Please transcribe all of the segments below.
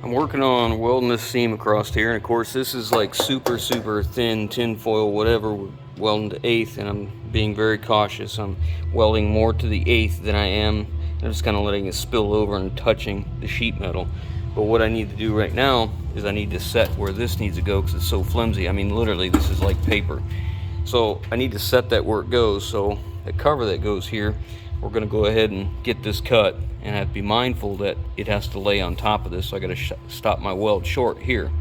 I'm working on welding this seam across here, and of course this is like super thin tin foil, whatever, welding to 1/8, and I'm being very cautious. I'm welding more to the 1/8 than I am. I'm just kind of letting it spill over and touching the sheet metal. But what I need to do right now is I need to set where this needs to go because it's so flimsy. I mean, literally, this is like paper. So I need to set that where it goes. So the cover that goes here, we're going to go ahead and get this cut, and I have to be mindful that it has to lay on top of this. So I got to stop my weld short here.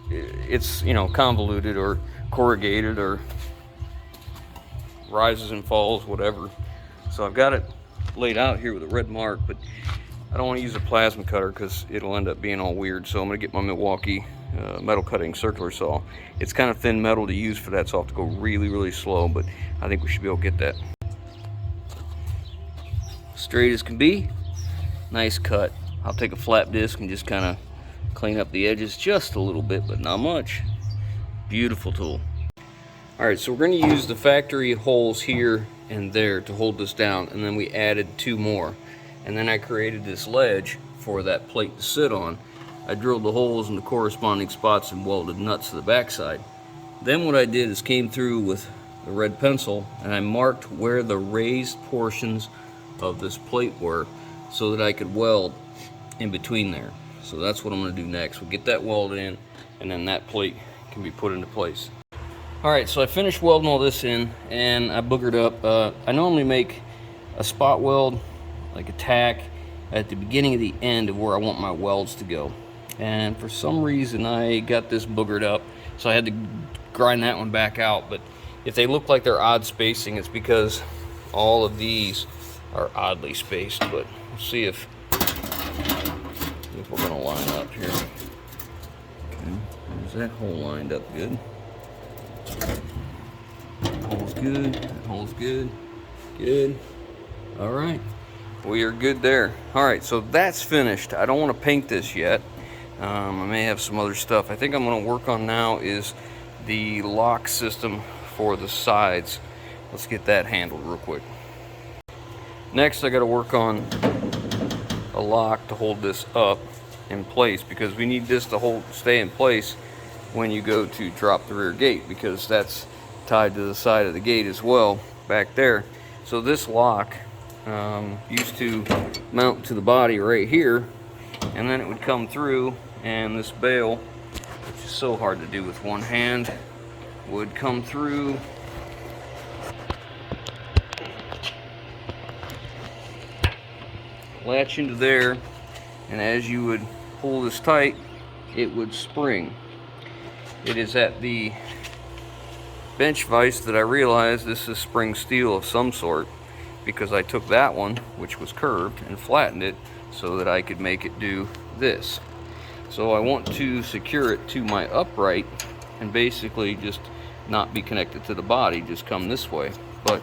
It's, you know, convoluted or corrugated or rises and falls, whatever. So I've got it laid out here with a red mark, but I don't want to use a plasma cutter because it'll end up being all weird. So I'm going to get my Milwaukee metal cutting circular saw. It's kind of thin metal to use for that, so I'll have to go really slow, but I think we should be able to get that straight as can be. Nice cut. I'll take a flat disc and just kind of clean up the edges just a little bit, but not much. Beautiful tool. Alright, so we're going to use the factory holes here and there to hold this down, and then we added 2 more. And then I created this ledge for that plate to sit on. I drilled the holes in the corresponding spots and welded nuts to the backside. Then what I did is came through with the red pencil and I marked where the raised portions of this plate were so that I could weld in between there. So that's what I'm going to do next. We'll get that welded in, and then that plate can be put into place. Alright, so I finished welding all this in and I boogered up. I normally make a spot weld, like a tack, at the beginning of the end of where I want my welds to go. And for some reason I got this boogered up, so I had to grind that one back out. But if they look like they're odd spacing, it's because all of these are oddly spaced. But we'll see if we're gonna line up here. Okay, there's that hole lined up good. That hole's good, that hole's good, good. All right, we are good there. All right, so that's finished. I don't want to paint this yet. I may have some other stuff. I think I'm going to work on now is the lock system for the sides. Let's get that handled real quick. Next, I got to work on a lock to hold this up in place, because we need this to stay in place when you go to drop the rear gate, because that's tied to the side of the gate as well back there. So this lock used to mount to the body right here, and then it would come through, and this bail, which is so hard to do with one hand, would come through latch into there, and as you would pull this tight, it would spring. It is at the bench vise that I realized this is spring steel of some sort, because I took that one, which was curved, and flattened it so that I could make it do this. So I want to secure it to my upright and basically just not be connected to the body, just come this way. But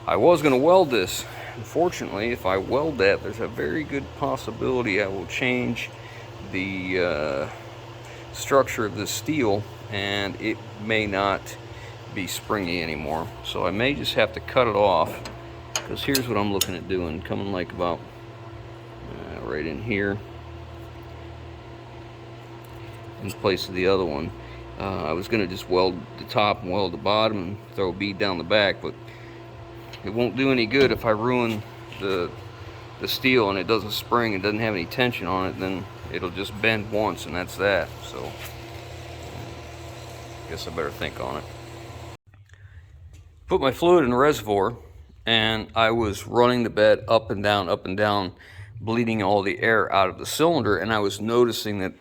I was going to weld this. Unfortunately, if I weld that, there's a very good possibility I will change the structure of this steel, and it may not be springy anymore. So I may just have to cut it off, because here's what I'm looking at doing, coming like about right in here in place of the other one. I was going to just weld the top and weld the bottom and throw a bead down the back, but it won't do any good if I ruin the steel and it doesn't spring and doesn't have any tension on it. Then it'll just bend once, and that's that. So I guess I better think on it. Put my fluid in the reservoir, and I was running the bed up and down, bleeding all the air out of the cylinder. And I was noticing that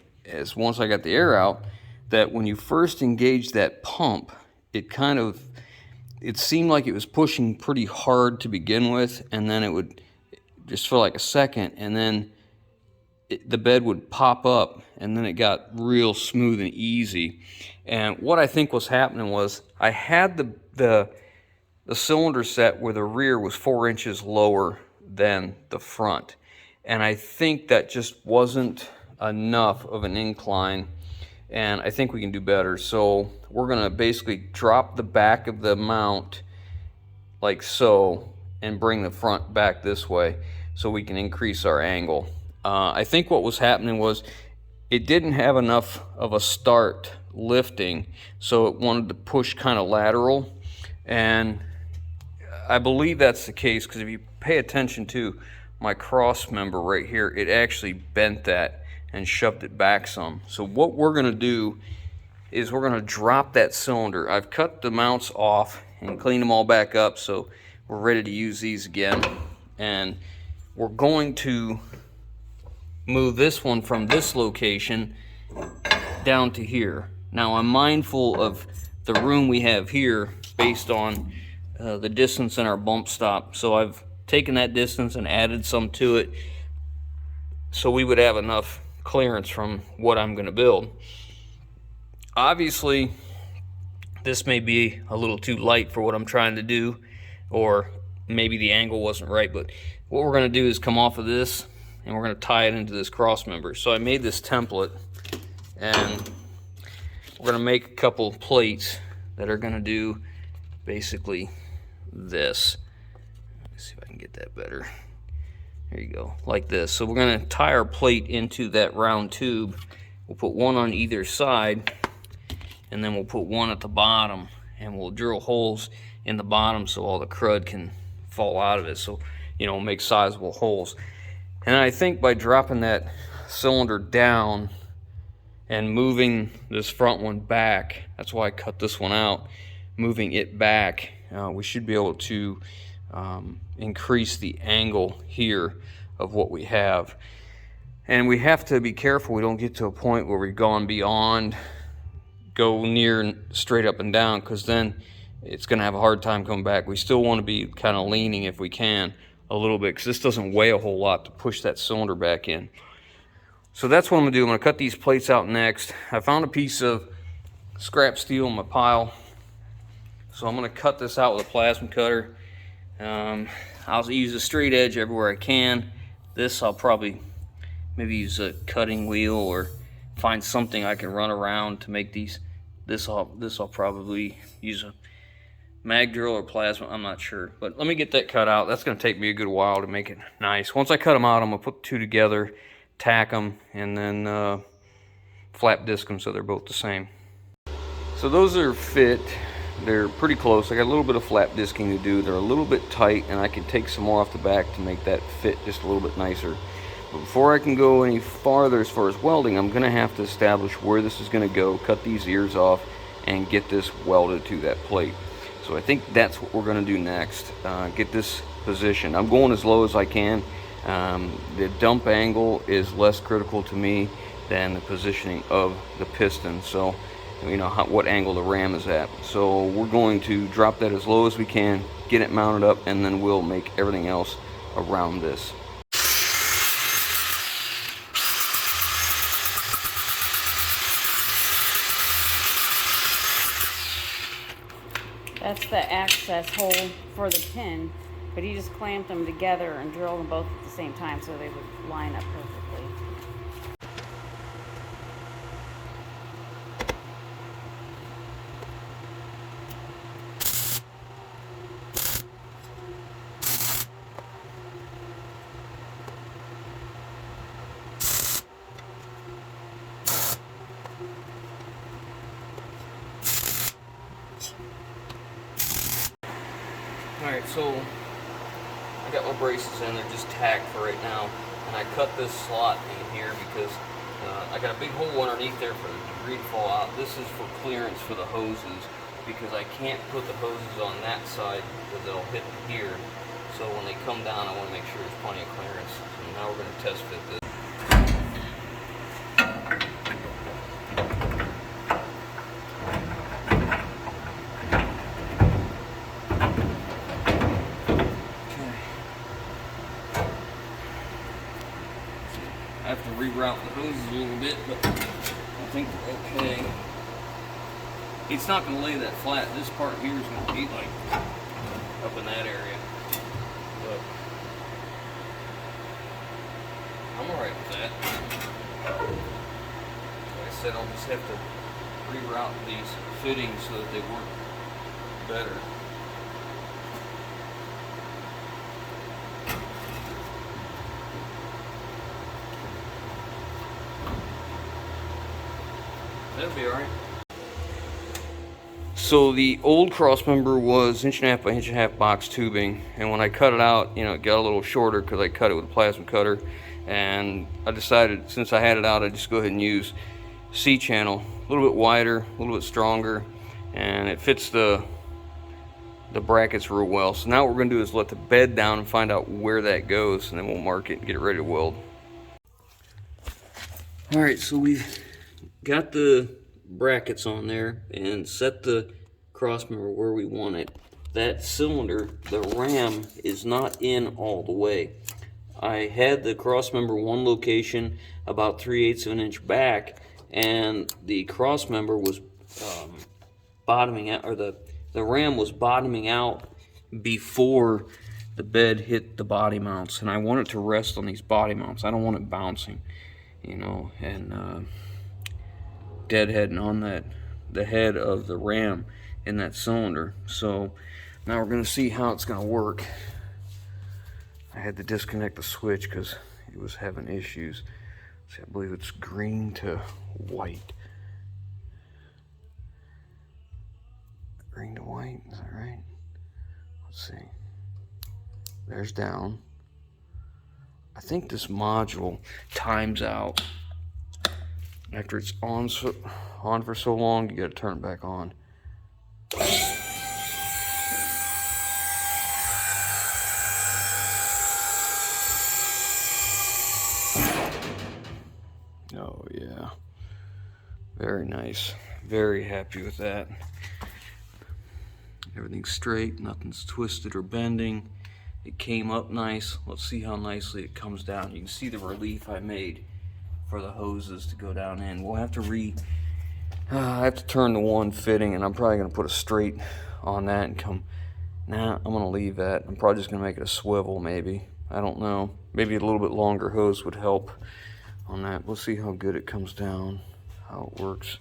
once I got the air out, that when you first engaged that pump, it seemed like it was pushing pretty hard to begin with, and then it would just for like a second, and then the bed would pop up, and then it got real smooth and easy. And what I think was happening was I had the cylinder set where the rear was 4 inches lower than the front, and I think that just wasn't enough of an incline, and I think we can do better. So we're gonna basically drop the back of the mount like so and bring the front back this way so we can increase our angle. I think what was happening was it didn't have enough of a start lifting, so it wanted to push kind of lateral, and I believe that's the case because if you pay attention to my cross member right here, it actually bent that and shoved it back some. So what we're going to do is we're going to drop that cylinder. I've cut the mounts off and cleaned them all back up, so we're ready to use these again. And we're going to move this one from this location down to here. Now I'm mindful of the room we have here based on the distance in our bump stop, so I've taken that distance and added some to it so we would have enough clearance from what I'm going to build. Obviously this may be a little too light for what I'm trying to do, or maybe the angle wasn't right, but what we're going to do is come off of this and we're going to tie it into this cross member. So I made this template, and we're going to make a couple plates that are going to do basically this. Let's see if I can get that better. There you go, like this. So we're going to tie our plate into that round tube. We'll put one on either side, and then we'll put one at the bottom, and we'll drill holes in the bottom so all the crud can fall out of it, so make sizable holes. And I think by dropping that cylinder down and moving this front one back, that's why I cut this one out, moving it back, we should be able to increase the angle here of what we have. And we have to be careful we don't get to a point where we've gone beyond, go near straight up and down, because then it's going to have a hard time coming back. We still want to be kind of leaning, if we can, a little bit, because this doesn't weigh a whole lot to push that cylinder back in. So that's what I'm going to do. I'm going to cut these plates out next. I found a piece of scrap steel in my pile, so I'm going to cut this out with a plasma cutter. I'll use a straight edge everywhere I can. This I'll probably maybe use a cutting wheel or find something I can run around to make these. This I'll probably use a mag drill or plasma, I'm not sure. But let me get that cut out. That's going to take me a good while to make it nice. Once I cut them out, I'm going to put the two together, tack them, and then flap disc them so they're both the same. So those are fit. They're pretty close. I got a little bit of flap disking to do. They're a little bit tight, and I can take some more off the back to make that fit just a little bit nicer. But before I can go any farther as far as welding, I'm going to have to establish where this is going to go, cut these ears off, and get this welded to that plate. So I think that's what we're going to do next. Get this positioned. I'm going as low as I can. The dump angle is less critical to me than the positioning of the piston. So what angle the ram is at. So we're going to drop that as low as we can, get it mounted up, and then we'll make everything else around this. That's the access hole for the pin, but he just clamped them together and drilled them both at the same time so they would line up perfectly. Alright, so I got my braces in, they're just tacked for right now, and I cut this slot in here because I got a big hole underneath there for the debris to fall out. This is for clearance for the hoses, because I can't put the hoses on that side because they'll hit here. So when they come down, I want to make sure there's plenty of clearance. So now we're going to test fit this. I have to reroute the hoses a little bit, but I think they're okay. It's not going to lay that flat. This part here is going to be like up in that area, but I'm alright with that. Like I said, I'll just have to reroute these fittings so that they work better. That'll be alright. So the old cross member was 1.5 by 1.5 box tubing, and when I cut it out, you know, it got a little shorter because I cut it with a plasma cutter, and I decided since I had it out, I'd just go ahead and use C-channel, a little bit wider, a little bit stronger, and it fits the brackets real well. So now what we're going to do is let the bed down and find out where that goes, and then we'll mark it and get it ready to weld. Alright, so we've got the brackets on there and set the cross member where we want it. That cylinder, the ram, is not in all the way. I had the cross member one location about 3/8 of an inch back, and the cross member was bottoming out, or the ram was bottoming out before the bed hit the body mounts, and I want it to rest on these body mounts. I don't want it bouncing, you know, and deadheading on the head of the ram in that cylinder. So now we're going to see how it's going to work. I had to disconnect the switch because it was having issues. See, I believe it's green to white. Green to white, is that right? Let's see. There's down. I think this module times out. After it's on for so long, you gotta turn it back on. Oh yeah, very nice. Very happy with that. Everything's straight, nothing's twisted or bending. It came up nice. Let's see how nicely it comes down. You can see the relief I made for the hoses to go down in. We'll have to I have to turn the one fitting, and I'm probably gonna put a straight on that and come. Nah, I'm gonna leave that. I'm probably just gonna make it a swivel, maybe. I don't know. Maybe a little bit longer hose would help on that. We'll see how good it comes down, how it works.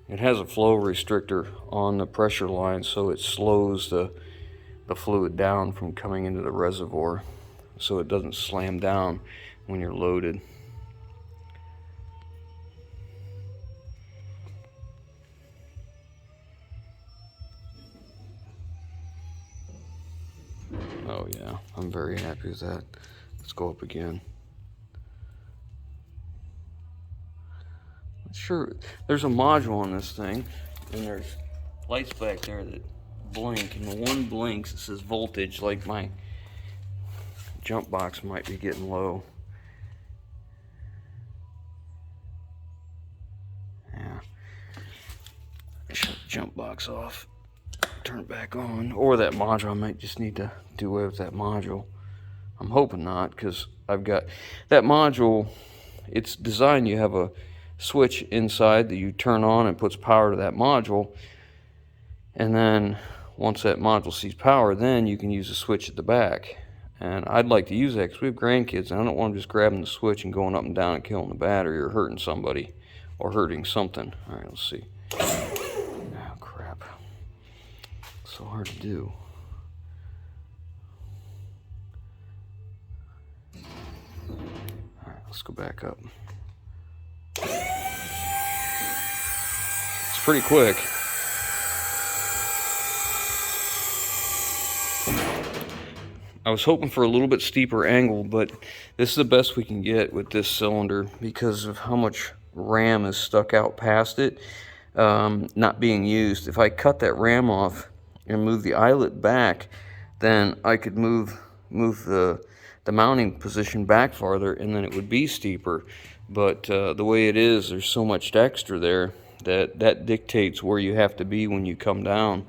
It has a flow restrictor on the pressure line, so it slows the fluid down from coming into the reservoir, so it doesn't slam down when you're loaded. Oh yeah, I'm very happy with that. Let's go up again. Sure, there's a module on this thing, and there's lights back there that blink, and the one blinks, it says voltage, like my jump box might be getting low. Yeah. Shut the jump box off. Turn it back on, or that module. I might just need to do away with that module. I'm hoping not, because I've got that module. It's designed, you have a switch inside that you turn on and puts power to that module, and then once that module sees power, then you can use the switch at the back. And I'd like to use that because we have grandkids, and I don't want them just grabbing the switch and going up and down and killing the battery or hurting somebody or hurting something. All right, let's see. Oh crap, so hard to do. All right, let's go back up. It's pretty quick. I was hoping for a little bit steeper angle, but this is the best we can get with this cylinder because of how much ram is stuck out past it, not being used. If I cut that ram off and move the eyelet back, then I could move the mounting position back farther, and then it would be steeper. But the way it is, there's so much extra there that dictates where you have to be when you come down.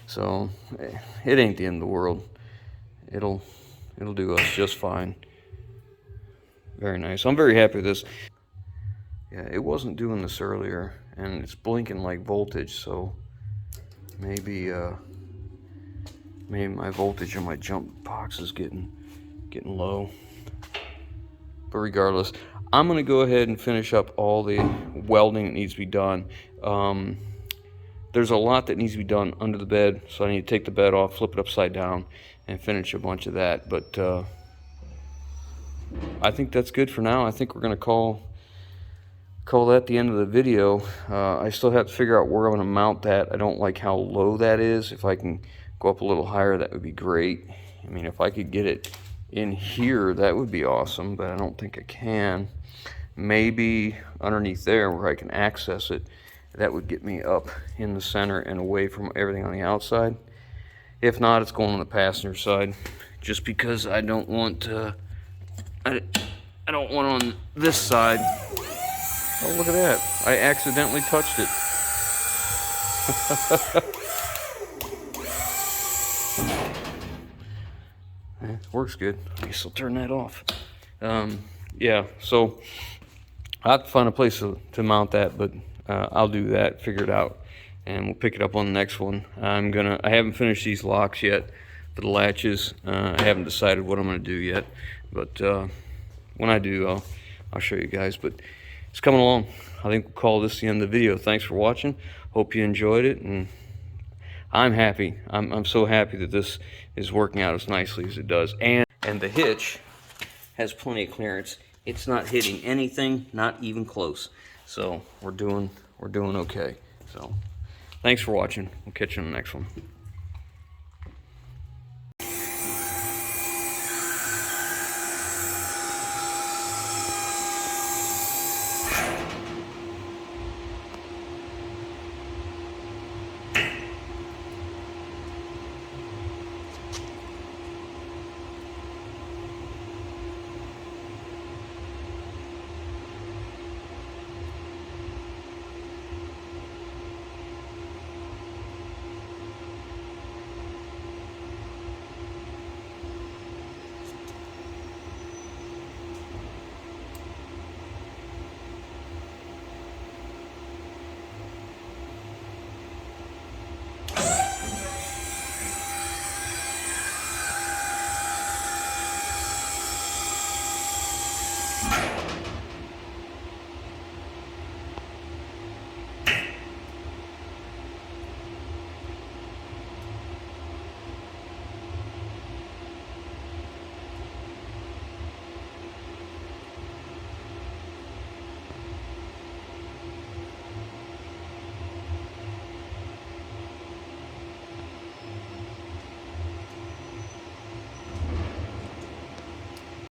So it ain't the end of the world. It'll do us just fine. Very nice. I'm very happy with this. Yeah, it wasn't doing this earlier, and it's blinking like voltage, so maybe my voltage on my jump box is getting low. But regardless, I'm gonna go ahead and finish up all the welding that needs to be done. There's a lot that needs to be done under the bed, so I need to take the bed off, flip it upside down, and finish a bunch of that. But I think that's good for now. I think we're gonna call call that the end of the video. I still have to figure out where I'm going to mount that. I don't like how low that is. If I can go up a little higher, that would be great. I mean, if I could get it in here, that would be awesome, but I don't think I can. Maybe underneath there where I can access it, that would get me up in the center and away from everything on the outside. If not, it's going on the passenger side, just because I don't want I don't want on this side. Oh, look at that. I accidentally touched it. Works good. I guess I'll turn that off. Yeah, so I'll have to find a place to mount that, but I'll do that, figure it out, and we'll pick it up on the next one. I haven't finished these locks yet for the latches. I haven't decided what I'm gonna do yet, but when I do, I'll show you guys. But it's coming along. I think we'll call this the end of the video. Thanks for watching. Hope you enjoyed it, and I'm happy. I'm so happy that this is working out as nicely as it does. And the hitch has plenty of clearance. It's not hitting anything, not even close. So we're doing okay. So thanks for watching. We'll catch you in the next one.